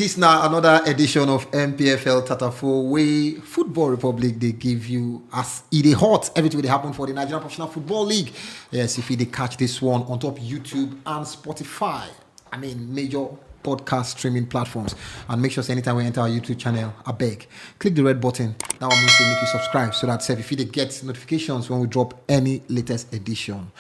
This now another edition of Npfl Tatafo, where Football Republic they give you as it hot everything they happen for the Nigerian Professional Football League. Yes, if they catch this one on top YouTube and Spotify, I mean major podcast streaming platforms, and make sure anytime we enter our YouTube channel, I beg, click the red button. That will mean to make you subscribe so that if you get notifications when we drop any latest edition.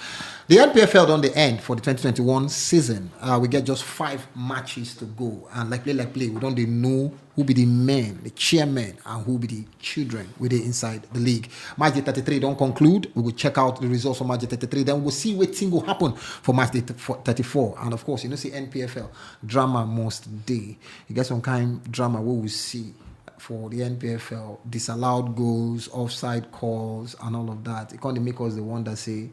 The NPFL done the end for the 2021 season. We get just 5 matches to go, and like play, we don't know who be the men, the chairmen, and who be the children with the inside the league. Match day 33 don't conclude. We will check out the results for match day 33. Then we'll see what thing will happen for match day 34. And of course, see NPFL drama most day. You get some kind of drama we will see for the NPFL, disallowed goals, offside calls, and all of that. It can't make us the one that say,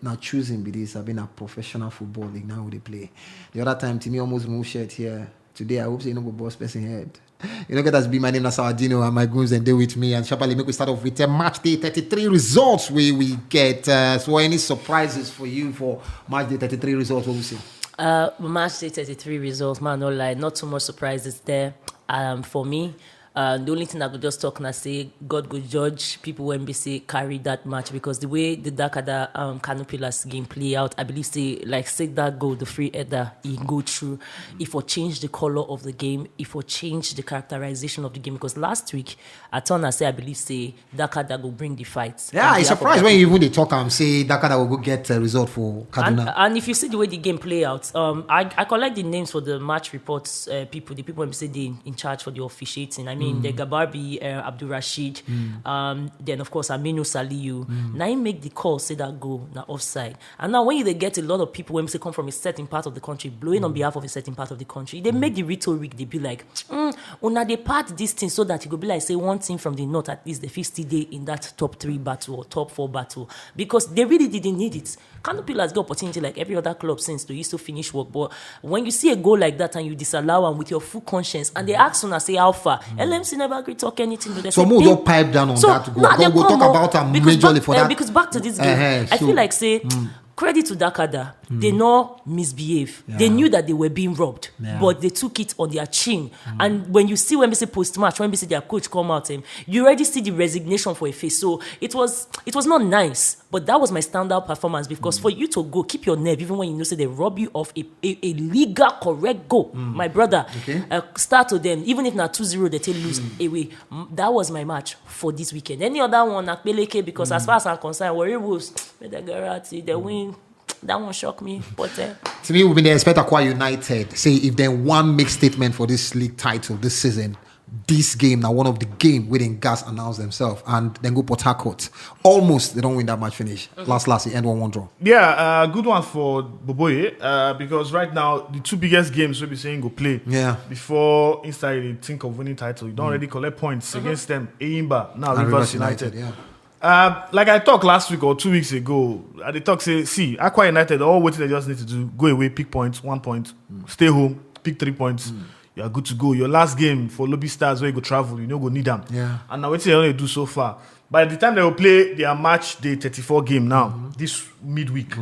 now choosing be this, I've been a professional football league, now they play. The other time, Timmy almost moved shirt here. Today, I hope you know the boss person head. You know, get us be my name is Sardino and my goons and they with me. And Shabali, make we start off with match day 33 results where we get. So, any surprises for you for match day 33 results? What we see? Match day 33 results, man, no lie, not too much surprises there. For me. The only thing I could just talk and say, God go judge people when we say carry that match, because the way the Dakada Canopilas game play out, I believe say that goal, the free header, he go through. If we change the color of the game, if we change the characterization of the game, because last week I turn and say I believe say Dakada go bring the fight. Yeah, I'm surprised when even they talk and say Dakada will go get a result for Kaduna. And if you see the way the game play out, I collect the names for the match reports the people when we say they in charge for the officiating. I mean. The Gabarbi, Abdul Rashid, then of course Aminu Saliu. Now he make the call, say that goal, now offside. And now when they get a lot of people when they come from a certain part of the country, blowing on behalf of a certain part of the country, they make the rhetoric, they be like, una they part this thing so that it could be like say one team from the north at least the 50 day in that top 3 battle or top 4 battle, because they really didn't need it. Canopilas get opportunity like every other club since they used to finish work, but when you see a goal like that and you disallow them with your full conscience and they ask una say how far, LMC never agree talk anything. So more don't pipe down on that goal. Don't go talk about a majorly for that. Because back to this game, I feel like say credit to Dakada, they not misbehave. Yeah. They knew that they were being robbed, but they took it on their chin. And when you see when we say post-match, when we see their coach come out, you already see the resignation for a face. So it was not nice, but that was my standout performance, because for you to go, keep your nerve, even when you know say they rob you of a legal correct goal. My brother, start to them, even if not 2-0, they take lose away. That was my match for this weekend. Any other one, Akbeleke, because as far as I'm concerned, Warrior Wolves, they win. That one shocked me. But to me, we've been expect Aqua United say if they one make statement for this league title this season, this game now one of the game within Gas announce themselves and then go Port Harcourt. Almost they don't win that match finish. Last it end 1-1 draw. Yeah, good one for Boboye because right now the 2 biggest games we'll be saying go play. Yeah. Before inside they think of winning title, you don't already collect points against them. Eimba now Rivers United. Yeah. Like I talked last week or 2 weeks ago, the talk say, see, Aqua United, all what they just need to do, go away, pick points, 1 point, stay home, pick 3 points, you are good to go. Your last game for Lobby Stars where you go travel, you know go need them. Yeah. And now what they only do so far. By the time they will play their match day 34 game now, this midweek,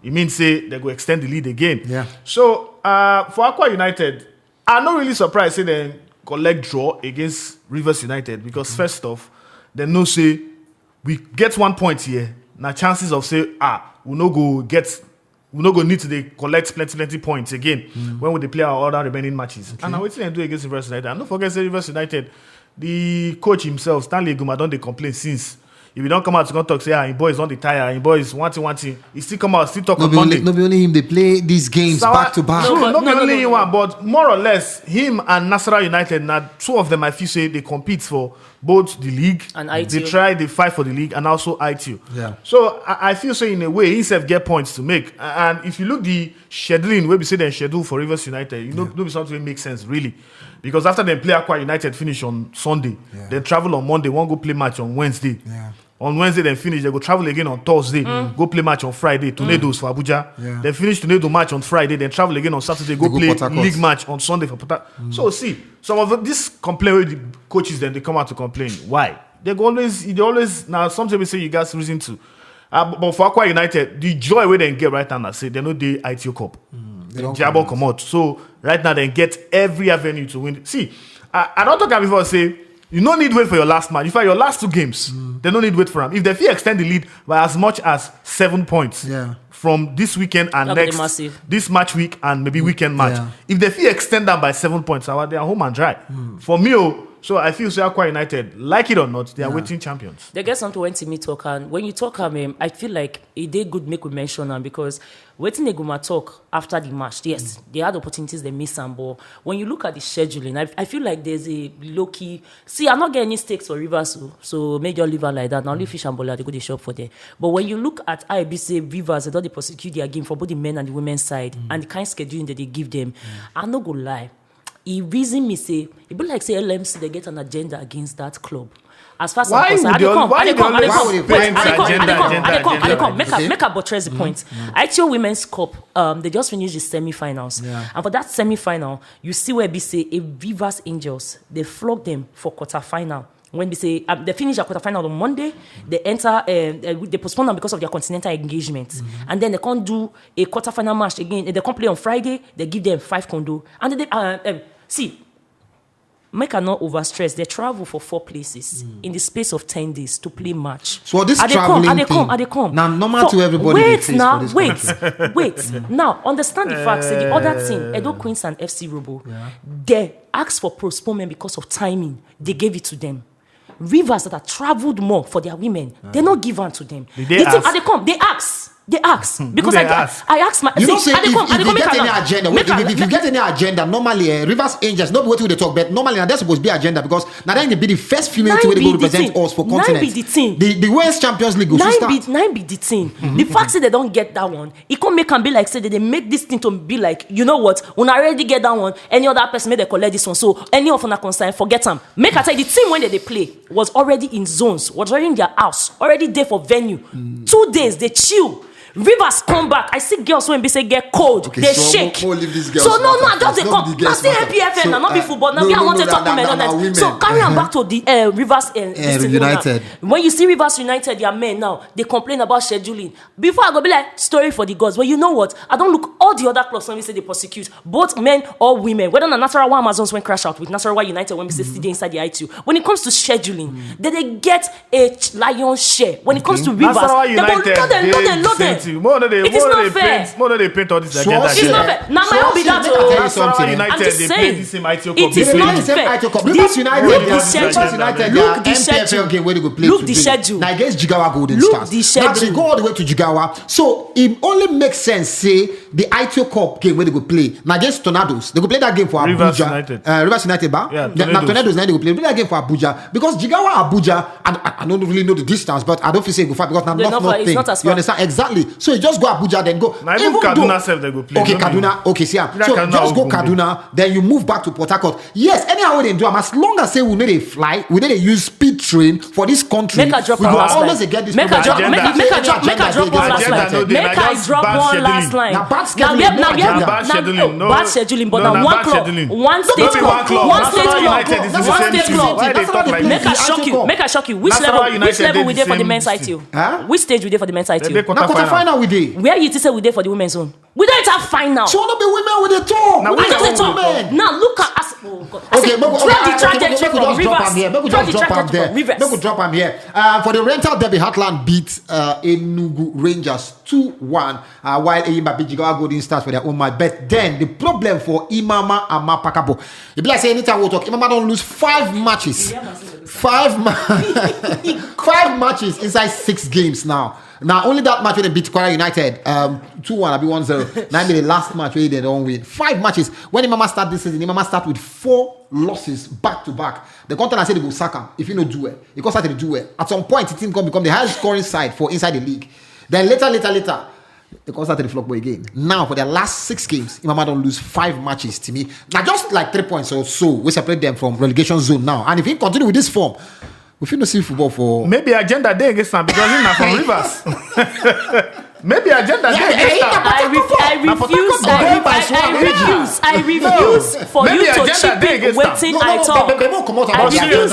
it means say they go extend the lead again. Yeah. So for Aqua United, I'm not really surprised say they collect draw against Rivers United, because first off, they know say we get 1 point here. Now chances of say we no go need to collect plenty points again when we play our other remaining matches. Okay. And now what they do against Rivers United? And don't forget say Rivers United, the coach himself, Stanley Guma, don't they complain since. If you don't come out to talk, say, his boys on the tire, his boys wanting, he still come out, still talk on Monday. Not only him, they play these games back to back. True, not only one, but more or less, him and Nasarawa United, now 2 of them, I feel say they compete for both the league, and ITU. They fight for the league, and also ITU. Yeah. So I feel say in a way, he himself get points to make. And if you look the scheduling, where we say they schedule for Rivers United, you know, be something that makes sense, really. Because after they play Aqua United finish on Sunday, they travel on Monday, won't go play match on Wednesday. Yeah. On Wednesday, then finish. They go travel again on Thursday. Go play match on Friday. Tornadoes for Abuja. Yeah. Then finish tornado match on Friday. Then travel again on Saturday. Go play league match on Sunday for Port. So see, some of this complain with the coaches, then they come out to complain. Why? They always now. Sometimes we say you guys reason to. But for Aqua United, the joy where they get right now, say they know the ITO Cup. don't Jabo come out. So right now they get every avenue to win. See, I don't talk about before say you don't need wait for your last match. In fact, your last 2 games, they don't need wait for them. If they extend the lead by as much as 7 points from this weekend and next, this match week and maybe weekend match. If they extend them by 7 points, they are home and dry. For me, so I feel Aqua United, like it or not, they are waiting champions. They get something when Timmy talk, and when you talk, I feel like it did good make we mention them because waiting they go talk after the match. Yes, they had opportunities they miss some, but when you look at the scheduling, I feel like there's a low key. See, I'm not getting any stakes for Rivers, so major liver like that. Now only Fish and Bola they go to shop for there. But when you look at IBC Rivers, they don't prosecute their game for both the men and the women's side, and the kind of scheduling that they give them. I'm not gonna lie. He reason me say it be like say LMC they get an agenda against that club. As far as I'm concerned, I come. Make a buttress the point. ITO Women's Cup, they just finished the semi-finals, and for that semi-final, you see where we say a Rivers Angels they flog them for quarter-final. When we say they finish their quarterfinal on Monday, they enter, they postpone them because of their continental engagement, and then they can't do a quarterfinal match again. They can't play on Friday. They give them 5 condo, and then they see. Make her not overstress. They travel for 4 places in the space of 10 days to play match. So this traveling they come. Now, normal to everybody. Wait. Now, understand the fact that the other team, Edo Queens and FC Robo, they asked for postponement because of timing. They gave it to them. Rivers that have traveled more for their women, they not give on to them. They ask because I asked my. You don't say if you get any agenda. If you get any agenda, normally Rivers Angels, not what they talk, but normally that's supposed to be agenda because now then they be the first female team to represent us for continent. The West Champions League. Nine be the team. The fact that they don't get that one, it can make them be like say that they make this thing to be like, you know what? When I already get that one, any other person may they collect this one. So any of them are concerned, forget them. Make I tell you, the team when they play was already in zones, was already in their house, already there for venue. 2 days they chill. Rivers come back. I see girls when they say get cold, they shake. So no, just they come. Now see Npfl now, not be football. Now I want to talk to men. So carry on back to the Rivers United. When you see Rivers United, their men now they complain about scheduling. Before I go be like story for the gods. But you know what? I don't look all the other clubs when we say they prosecute both men or women. Whether the Nasarawa Amazons when crash out with Nasarawa United when we say stay inside the I2. When it comes to scheduling, they get a lion's share. When it comes to Rivers, they go load them. It is not fair. More than they paint all this agenda. It's not fair. Now my own be that. I'm just saying. It is not fair. Look the schedule. Look the schedule. Now against Jigawa Golden Stars. Now they go all the way to Jigawa. So it only makes sense. Say the ITO Cup game where they go play. Now against Tornadoes, they go play that game for Abuja. Rivers United, now Tornadoes. Now they go play that game for Abuja because Jigawa Abuja. I don't really know the distance, but I don't feel say go far because I'm not as you understand exactly. So you just go Abuja, then go. Now even Kaduna self they go play. Okay, Kaduna. Okay, see. So just go Kaduna, then you move back to Port Harcourt. Yes, anyhow they do. As long as say we need a fly, we need to use speed train for this country. Make a drop we will always get this. Make a drop one last line. Now bad scheduling, but now one club, one state club. Make I shock you. Which level we there for the men's ITO? Which stage we there for the men's ITO? Now quarter-final we did. Where you say we there for the women's zone? We don't have final. So not be women with the talk. Now look at us. Oh God. Okay, Rivers. Make we drop them here. For the rental derby, Heartland beat Enugu Rangers 2-1. While Eyimba beat Jigawa Golden Stars for their own match. But then the problem for Imama Ama Pakabo. If like say anytime we talk, Imama don't lose 5 matches. 5 matches inside 6 games now. Now, only that match when they beat Kwara United 2-1, I'll be 1-0. Now, be the last match where they don't win. 5 matches. When Imama start this season, Imama start with 4 losses back to back. The content said they will sack him if you know do it. Because started to do it. At some point, the team can become the highest scoring side for inside the league. Then later, they come start to the flop boy again. Now, for their last 6 games, Imama don't lose 5 matches to me. Now, just like 3 points or so, we separate them from relegation zone now. And if he continue with this form, we feel no see football for maybe agenda day against them because he's not from Rivers. Maybe agenda day against them. I refuse for you to chip in waiting I talk.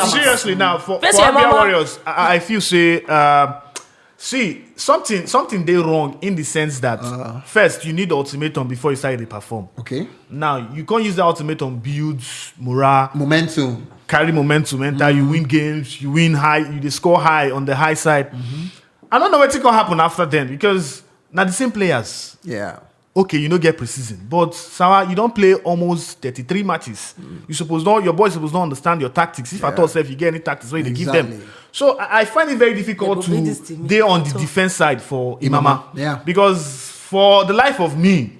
Seriously now for Abia Warriors, I feel say See, something they wrong in the sense that first you need the ultimatum before you start to perform. Okay. Now you can't use the ultimatum build morale, Momentum. carry momentum, enter. You win games, you win high, you dey score high on the high side. I don't know what can happen after then because now the same players. Yeah. Okay, you don't get preseason, but Sawa, you don't play almost 33 matches. Your boys supposed to understand your tactics. If at all, if you get any tactics, where they give them. So I find it very difficult to stay on the defense side for Imama. Yeah. Because for the life of me,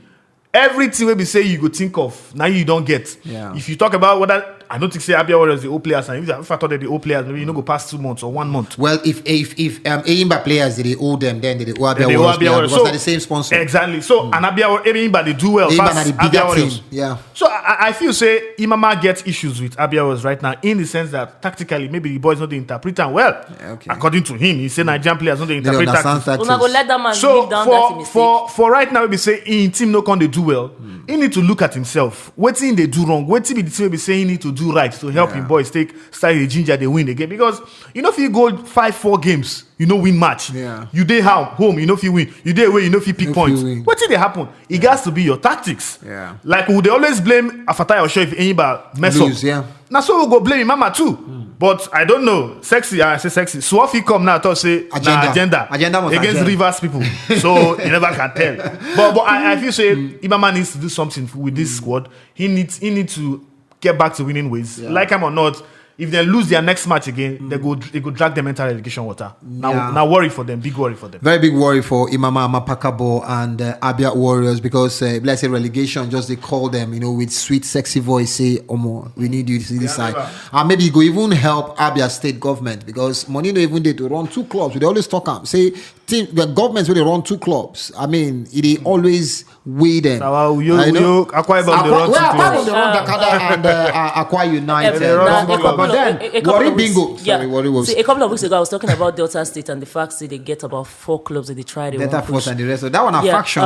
everything we be say you go think of now you don't get. Yeah. If you talk about whether I don't think say Abia Warriors the old players, and if I thought that the old players maybe you don't go past 2 months or 1 month. Well, if Eimba players they owe them, then they owe Abia Then they owe Warriors Abia players Warriors. because they're the same sponsor. Exactly. So and Eimba they do well Eimba past na the Abia bigger Warriors. team. Yeah. So I feel say Imama gets issues with Abia Warriors right now in the sense that tactically maybe the boys not the interpreter well. Yeah, okay. According to him, he said Nigerian players not the They don't interpret understand tactics. Una go tactics. let that man So leave down that mistake. for right now, we be say in team no can they do well. He need to look at himself. What thing they do wrong? What thing be the team be saying he need to do right to help him boys start the ginger they win the game because you know if you go 5-4 games you know win match. Yeah. You dey home you know if you win. You dey away you know if you pick No points. fit win. What thing they happen? It has to be your tactics. Yeah. Like would they always blame Afatai or Show if anybody mess Lose, up? yeah. Now so we go blame Mama too. But I don't know. Sexy, I say sexy. So if he come now to say agenda Agenda against agenda. Rivers people. So you never can tell. But I feel say Imama needs to do something with this squad. He needs to get back to winning ways. Yeah. Like him or not, if they lose their next match again, they go drag them into relegation water. Yeah. Now worry for them, big worry for them. Very big worry for Imama Mapakabo and Abia Warriors because let's say relegation, just they call them, with sweet, sexy voice, say, Omo, we need you to see this side. And maybe you go even help Abia state government because money no even they to run 2 clubs. They always talk am say the governments when they run 2 clubs. I mean, it always weigh them. Akwa Ibom they run 2 clubs. They run Dakada and Akwa United. They run 2 clubs. But then, Worry Bingo. Sorry, Worry Wolves. See, a couple of weeks ago, I was talking about Delta State and the fact that they get about 4 clubs that they try to Delta Force and the rest. So that one a faction.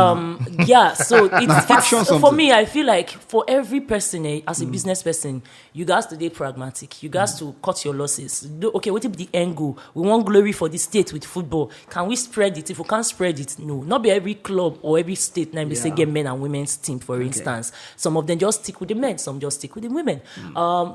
So faction it's for something. me, I feel like for every person, as a business person, you guys to be pragmatic. You guys to cut your losses. Okay, what if the end goal? We want glory for the state with football. Can we spread it? If we can't spread it, no. Not be every club or every state now we say get men and women's team, for instance. Some of them just stick with the men, some just stick with the women.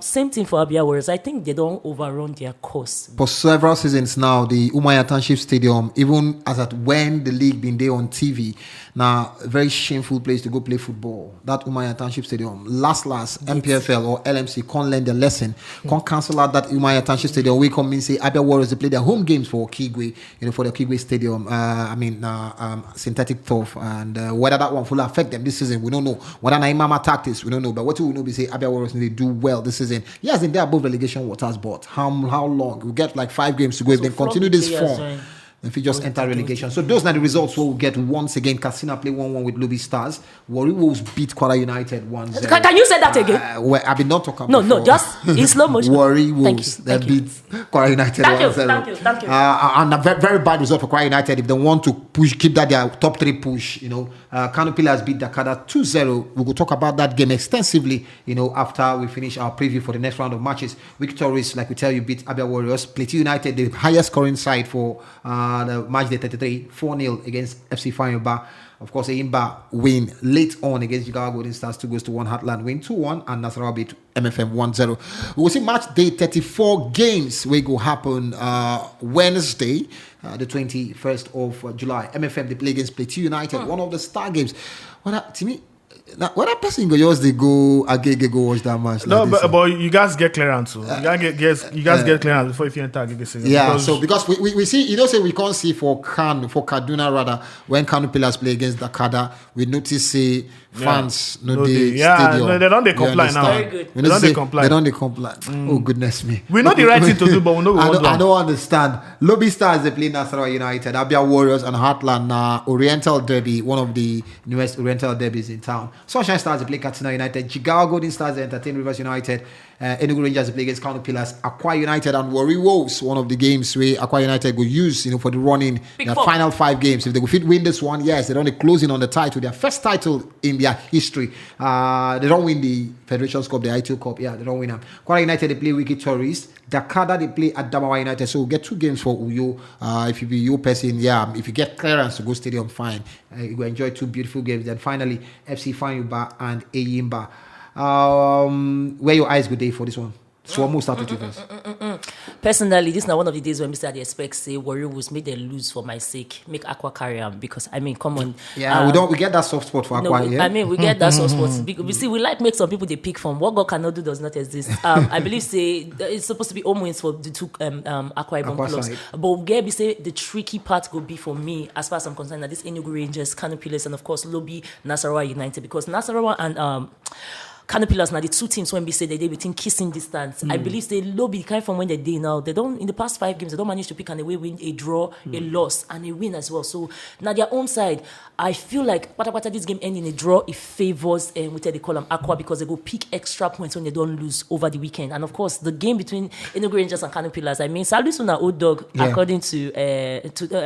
Same thing for Abia Warriors. I think they don't overrun their course. For several seasons now, the Umaya Township Stadium, even as at when the league been there on TV, now a very shameful place to go play football. That Umaya Township Stadium, last Npfl or LMC can't learn their lesson, can't cancel out that Umaya Township Stadium. We come in say Abia Warriors they play their home games for Kigwe, for the Kigwe Stadium. Synthetic turf, and whether that one will affect them this season, we don't know. Whether Naimama tactics, we don't know. But what we know, we say Abia Warriors they do well this season. Yes, they're above relegation waters, but how long? We get like 5 games to go if they continue this form. If you just enter relegation. So those are the results we'll get once again. Casina play 1-1 with Lobby Stars. Warri Wolves beat Kwara United 1-0. Can you say that again? Well, I've been not talking No, before. no, just in slow motion. Warri Wolves Thank that you. beat Kwara United 1-0. Thank you. And a very, very bad result for Kwara United if they want to keep that their top 3 push. Kano Pillars beat Dakada 2-0. We will talk about that game extensively, after we finish our preview for the next round of matches. Victories, like we tell you, beat Abia Warriors. Plateau United, the highest scoring side for the match day 33, 4-0 against FC Fayemba. Of course, Eimba win late on against Jigawa Golden Stars, 2-1. Heartland win 2-1, and Nasarawa beat MFM 1-0. We will see match day 34 games will go happen Wednesday, the 21st of July. MFM they play against Plateau United, one of the star games. To me, now, when that person they go watch that match. No, like but you guys get clearance. You guys get clearance before if you enter Agege season. Yeah, because we see, say we can't see for Kaduna rather, when Kano Pillars play against Dakada, we notice fans stadium. No, they don't comply now. Very good. We They don't say comply. They don't comply. Oh goodness me. We know the right thing to do, but we know we won't do I it. don't understand. Lobby Stars they play Nasarawa United, Abia Warriors and Heartland Oriental Derby, one of the newest Oriental derbies in town. Sunshine Stars they play Katsina United. Jigawa Golden Stars they entertain Rivers United. Enugu Rangers they play against Kano Pillars. Akwa United and Warri Wolves, one of the games where Akwa United will use, for the running their final 5 games. If they could win this one, yes, they're only closing on the title, their first title in their history. They don't win the Federations Cup, the ITO Cup. Yeah, they don't win them. Kwara United they play Wiki Tourists. Dakada they play at Damawa United, so we'll get 2 games for Uyo. If you be your person, yeah, if you get clearance to go stadium, fine. You will enjoy 2 beautiful games. Then finally, FC Fanyuba and Eyimba. Where your eyes go day for this one? So we'll start with you first. Personally, this is not one of the days when Mr. Adi expect say Warriors make them lose for my sake, make Aqua carry on, because come on. Yeah, we get that soft spot for Aqua. No, yeah? we get that soft spot. We see, we like make some people they pick from. What God cannot do does not exist. I believe say it's supposed to be home wins for the 2 Aqua Ibom clubs. Side. But we say the tricky part will be for me, as far as I'm concerned, that this Enugu Rangers, Kano Pillars, and of course Lobby Nasarawa United, because Nasarawa and Kano Pillars now the 2 teams when we say they within kissing distance. I believe they lobby kind from when they day now. They don't in the past 5 games they don't manage to pick an away win, a draw, a loss, and a win as well. So now their own side, I feel like this game ending a draw, it favors what they call them Aqua, because they go pick extra points when they don't lose over the weekend. And of course the game between Enugu Rangers and Kano Pillars, Salisu na old dog according to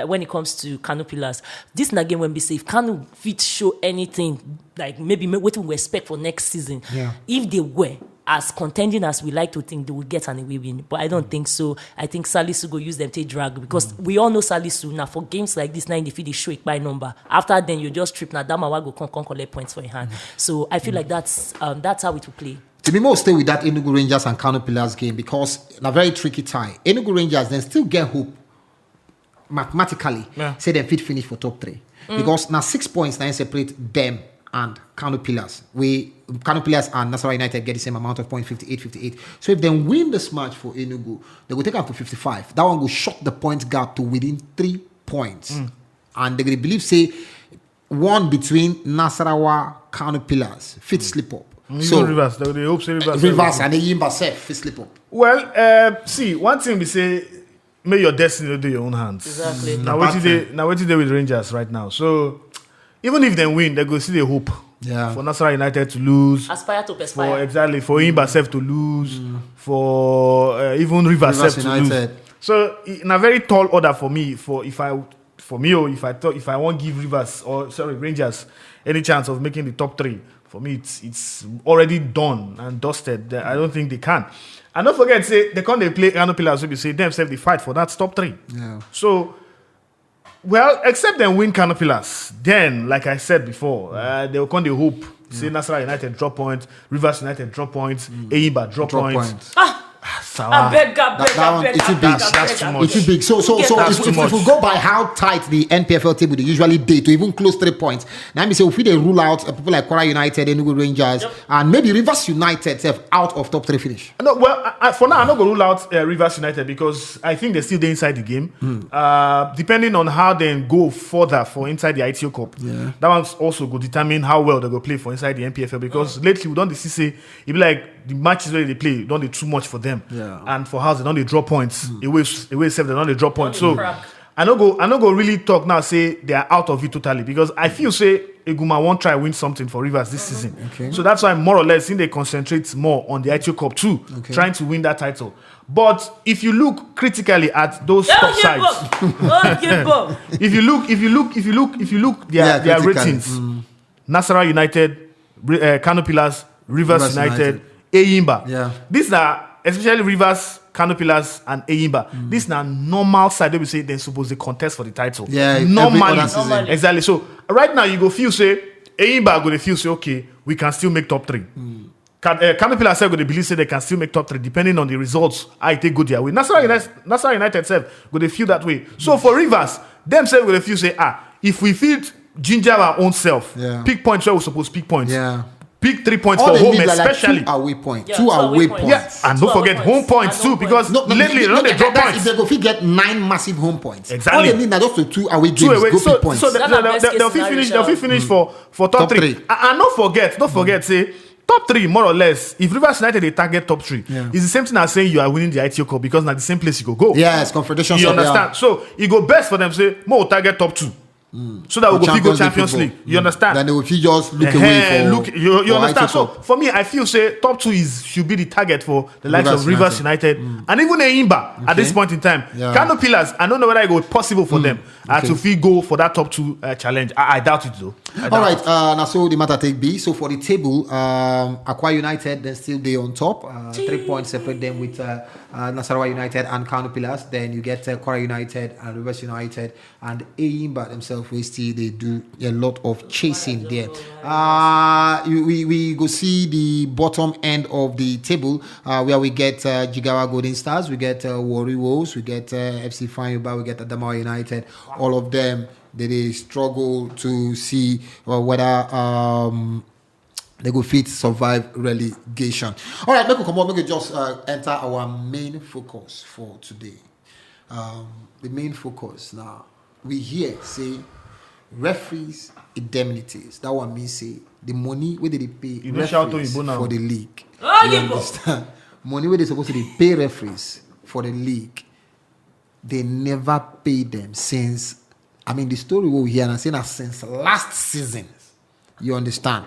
when it comes to Kano Pillars. This na game when we say if Kano fit show anything like maybe what we expect for next season. Yeah. If they were as contending as we like to think, they would get an away win. But I don't think so. I think Salisu go use them to drag, because we all know Salisu now for games like this now in the field they show it by number. After then you just trip now Damawa go come collect points for your hand. So I feel like that's how it will play. To be more stay with that Enugu Rangers and Kano Pillars game, because in a very tricky tie. Enugu Rangers then still get hope mathematically. Say they fit finish for top 3. Because now 6 points now separate them and Kano Pillars. Kano Pillars and Nasarawa United get the same amount of points, 58. So if they win this match for Enugu, they will take up to 55. That one will shut the point gap to within 3 points. And they believe say one between Nasarawa, Kano Pillars fit slip up. So Rivers, they hope say Rivers and Eyimba fit slip up. Well, see, one thing we say, may your destiny do your own hands. Exactly. Now what you do with Rangers right now? So even if they win, they go see the hope. Yeah. For Nasarawa United to lose. Aspire to perspire. For Eyimba self to lose. For even Rivers self to lose. So in a very tall order for me, if I want to give Rangers any chance of making the top 3, for me it's already done and dusted. I don't think they can. And don't forget, say they play Kano Pillars, so we say themselves they fight for that top 3. Yeah. So, well, except them win Kano Pillars, then like I said before, they will come the hope. Say Nasarawa United drop points, Rivers United drop points, Eyimba drop points. I beg. It's too big. That's too much. It's too big. So if we go by how tight the Npfl table they usually day to even close 3 points, now me say if they rule out people like Kwara United, Enugu Rangers, and maybe Rivers United out of top 3 finish. No, well, for now I'm not going to rule out Rivers United, because I think they're still there inside the game. Depending on how they go further for inside the ITO Cup, that one's also going to determine how well they go play for inside the Npfl. Because lately we don't see say it be like the matches where they play don't they too much for them. And for House, they don't they draw points. Away self, they don't they draw points. So I don't go really talk now, say they are out of it totally, because I feel say Eguma won't try win something for Rivers this season. Okay. So that's why more or less they concentrate more on the ITO Cup too, trying to win that title. But if you look critically at those top sides, if you look their ratings, Nasarawa United, Kano Pillars, Rivers United, Eyimba. These are especially Rivers, Kano Pillars, and Eyimba. This is a normal side. They will say they're supposed to contest for the title. Normally. Exactly. So right now you go feel say Eyimba go to feel say okay, we can still make top 3. Kano Pillars go to believe say they can still make top 3 depending on the results. I take good their way. Nasarawa United self go to feel that way. So for Rivers, themselves go to feel say if we feel ginger our own self, pick points where we're supposed to pick points. Pick 3 points all for home, especially. Like 2 away points. 2 away points. Yeah, and don't forget home points too, because lately they drop points. If they go get 9 massive home points, exactly. All they need now just 2 away games. Go pick points. So they'll finish for top 3. And don't forget, say top 3 more or less. If Rivers United they target top 3, it's the same thing as saying you are winning the ITO Cup, because now the same place you go. Yes, Confederation. You understand? So it go best for them say more target top 2. So that we go Champions go Champions football. League. You understand? Then they will just look away for. You for understand? So Aitoko. for me, I feel say top 2 should be the target for the likes of Rivers United and even Eimba at this point in time. Yeah. Kano Pillars, I don't know whether it was possible for them to feel go for that top 2 challenge. I doubt it though. All right, now so the matter take B. So for the table, Akwa United then still they on top. 3 points separate them with Nasarawa United and Kano Pillars. Then you get Kwara United and Rivers United and Eimba themselves. We still they do a lot of chasing there. We go see the bottom end of the table where we get Jigawa Golden Stars, we get Warri Wolves, we get FC Fanyuba, we get Adamawa United. All of them they struggle to see whether they go fit survive relegation. All right, make we come on, make we just enter our main focus for today. The main focus now, we hear say referees indemnities. That one means say the money where they pay referees for the league. You understand? Money where they supposed to pay referees for the league, they never pay them since. I mean, the story we hear and saying that since last season. You understand?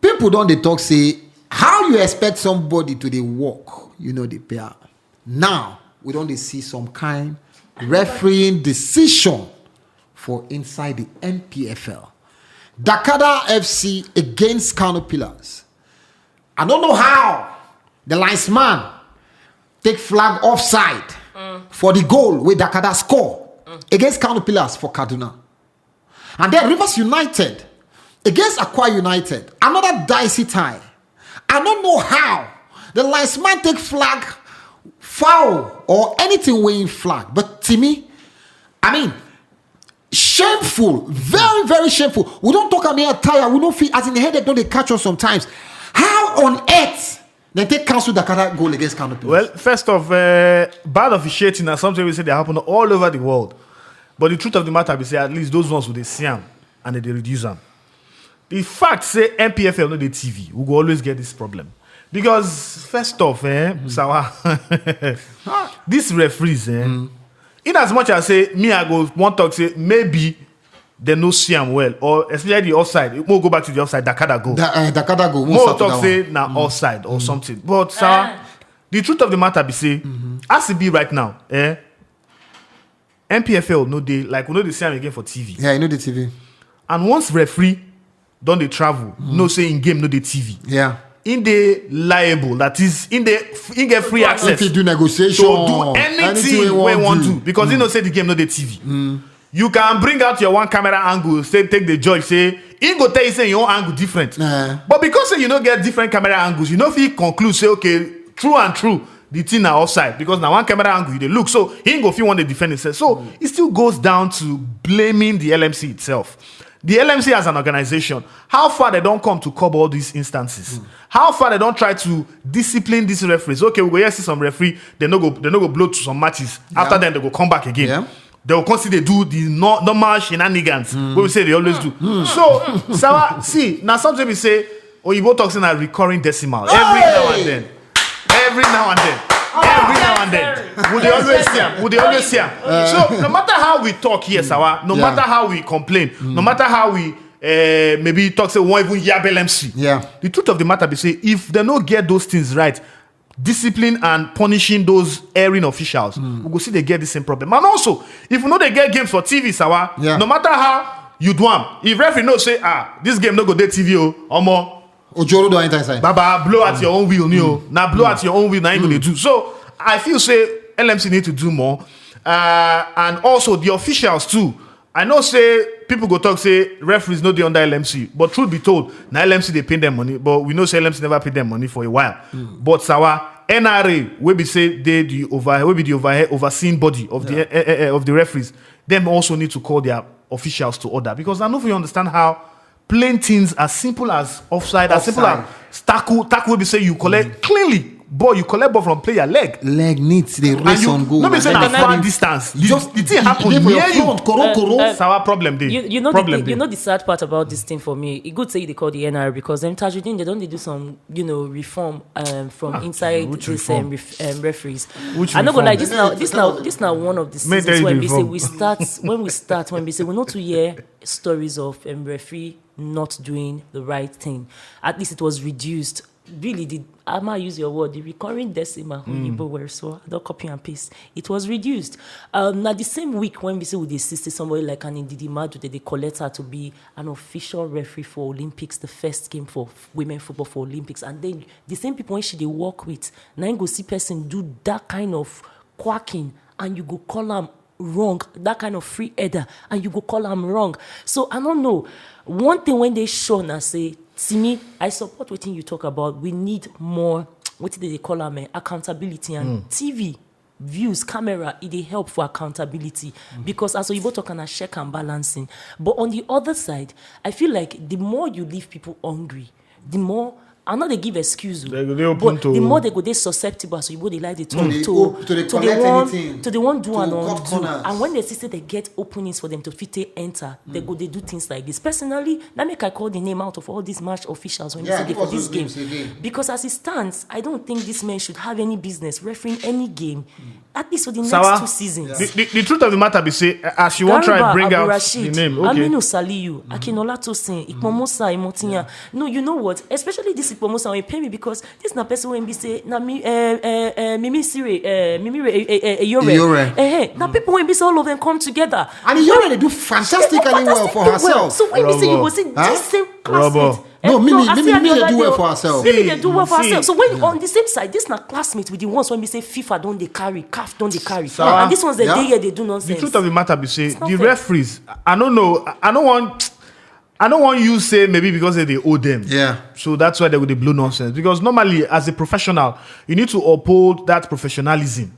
People don't they talk say how you expect somebody to they work, they pay out. Now we don't they see some kind refereeing decision for inside the Npfl. Dakada FC against Kano Pillars. I don't know how the linesman take flag offside for the goal with Dakada score against Kano Pillars for Kaduna. And then Rivers United against Akwa United, another dicey tie. I don't know how the linesman take flag foul or anything weighing flag. But to me, I mean, shameful, very, very shameful. We don't talk about tire. We don't feel as in the headache. Don't they catch us sometimes? How on earth they take cancel the goal against Kano Pillars? Well, first off, bad officiating is something we say they happen all over the world. But the truth of the matter, we say at least those ones with they see them and they reduce them. The fact say Npfl no the TV, we will always get this problem. Because first off, these referees, in as much as say me, I go one talk say maybe they no see them well, or especially the offside. We'll go back to the offside. Dakada go. Dakada go. More talk say now offside or something. But the truth of the matter be say, as it be right now, Npfl no they like we know they see them again for TV. Yeah, you know the TV. And once referee don't they travel, no say in game no the TV. Yeah. In the liable, that is in get free access. If you do negotiation, so do anything we want to because you know say the game no the TV. You can bring out your one camera angle, say take the judge, say he go tell you say your own angle different. But because say you don't get different camera angles, you know if he conclude say okay, true, the thing are offside because now one camera angle they look. So he go feel want to defend himself. So it still goes down to blaming the LMC itself. The LMC as an organization, how far they don't come to curb all these instances? How far they don't try to discipline these referees? Okay, we go here see some referee, they no go blow to some matches. After then they go come back again. Yeah. They will constantly do the normal shenanigans what we say they always do. So, Sarah, see, now sometimes we say, Oyibo talks in a recurring decimal every now and then. Every now and then. Would they always see him? So no matter how we talk here, Sawa, no matter how we complain, no matter how we maybe talk say one even yab LMC. Yeah. The truth of the matter be say if they don't get those things right, discipline and punishing those erring officials, we go see they get the same problem. And also, if you know they get games for TV, Sawa, no matter how you do them, if referee no say this game no go dey TV or more. Ojoro don't enter inside. Baba, blow at your own wheel, Now blow at your own wheel, now you gonna do. So I feel say LMC need to do more. And also the officials too. I know say people go talk say referees no dey under LMC, but truth be told, now LMC they pay them money, but we know say LMC never paid them money for a while. But our NRA, we be say they the overseeing body of the referees, them also need to call their officials to order because I know if you understand how plain things as simple as offside, as simple as tackle will be say you collect cleanly ball, you collect ball from player leg. Leg needs the And race you, on goal. not be saying And that then far you- distance. Just The thing happen for your near you. front, koro. It's our problem there. You know problem you know the sad part about this thing for me. It good say they call the NR because them Tajuddin they don't do some reform from inside which this reform? Referees. Which I'm not gonna lie. reform? This now one of the May seasons tell when you we the say reform. when we say we know to hear stories of referee not doing the right thing. At least it was reduced. Really, I might use your word, the recurring decimal were so I don't copy and paste. It was reduced. Now the same week when we say we assisted somebody like an Ndidi Madu, they collect her to be an official referee for Olympics, the first game for women football for Olympics, and then the same people when she they work with, now you go see person do that kind of quacking, and you go call them wrong, that kind of free header, and you go call them wrong. So I don't know. One thing when they show and say, see me, I support what you talk about. We need more, what did they call them, accountability and TV. Views, camera, it help for accountability because as you both talk on a check and balancing. But on the other side, I feel like the more you leave people hungry, the more I know they give excuse, They open but to- the more they go, they susceptible. So you go, they like the talk to collect anything, to the one do to and cut undo. corners. And when they see they get openings for them to fit enter, they go, they do things like this. Personally, that make I call the name out of all these match officials when Yeah, they say give for us this those game. names again. Because as it stands, I don't think this man should have any business refereeing any game, at least for the next Sawa, 2 seasons. the truth of the matter be say, as you want to try and bring out the name, okay. Aminu Saliu, Akinola Tosin, Ikpomosa, Imotinya. No, you know what? Especially this Ikpomosa, when you pay me because this na person when be say na me Mimi Sire, Mimi Eyore. Now people when be say all of them come together. And you already do fantastically well for herself. So when we say you Robo. go see Huh? this same Robo. classmate. No, Mimi I see they her the do other well day, for herself. Mimi they do well for See, herself. So when on the same side, this na classmates with the ones when we say FIFA don't they carry, CAF don't they carry, Sawa. and this ones they Yeah. dey here they do The nonsense. truth of the matter be say, not the fair. referees, I don't know, I don't want you say maybe because they owe them. Yeah. So that's why they would blow nonsense. Because normally, as a professional, you need to uphold that professionalism.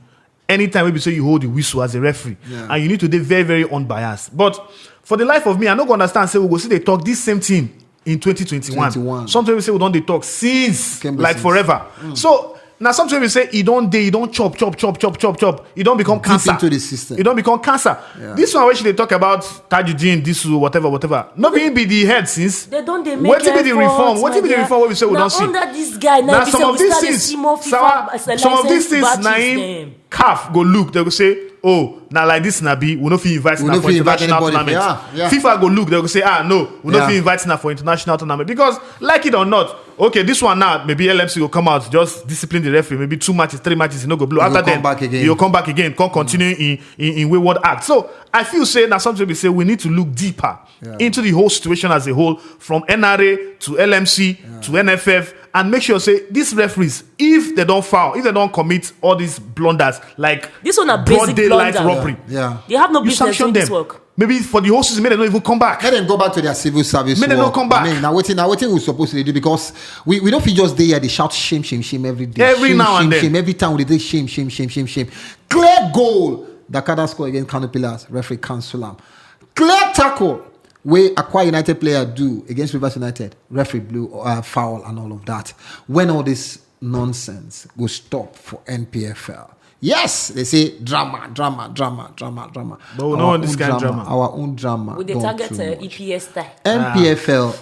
Anytime we say you hold the whistle as a referee, Yeah. and you need to be very, very unbiased. But for the life of me, I don't understand. Say we go see they talk this same thing in 2021. 21. Sometimes we say we don't they talk since Can be like since. forever. So now sometimes we say you don't chop. You don't become Deep cancer. into the system. You don't become cancer. Yeah. This one which they talk about Tajuddin, this whatever. Not being be the head since. They don't they make What be the reform? What be the reform? What we say we don't see? Under this guy, Now we some say of we these start to things, see more Sawa, FIFA some of these license things, badges Naim, them. CAF go look. They go say, oh, now like this Nabi, we no fit invite We now no for fit invite international anybody. tournament. Yeah. FIFA go look. They go say, no, we no Yeah. fit invite now for international tournament because, like it or not, okay, this one now maybe LMC will come out just discipline the referee. Maybe 2 matches, 3 matches, you no go blow. You After go come then, back again. you'll come back again. Come continue in wayward act. So I feel say now something we say we need to look deeper into the whole situation as a whole, from NRA to LMC to NFF, and make sure say these referees, if they don't foul, if they don't commit all these blunders like This one a broad basic daylight blunder. robbery, Yeah. They have no you business sanction doing them. this work. Maybe for the whole season, may they don't even come back. Let them go back to their civil service. May they work. not come back. I mean, now what we supposed to do, because we don't feel just there. They shout shame every day. Every shame, now and shame, then. shame. Every time we do shame. Clear goal. Dakada score against Kano Pillars. Referee cancel them. Clear tackle. Where Aqua United player do against Rivers United. Referee blew foul and all of that. When all this nonsense will stop for Npfl. Yes, they say drama. But we don't Our want this own kind of drama. Our own drama. With the done target too much. EPS style. NPFL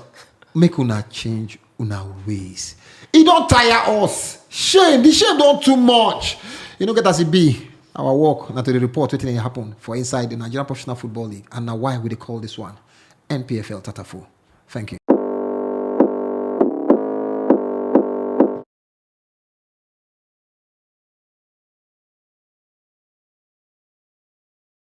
make una change una ways. It don't tire us. Shame. The shame don't too much. You know, get as it be. Our work now to the report what happen for inside the Nigerian Professional Football League, and now why we they call this one NPFL Tatafo. Thank you.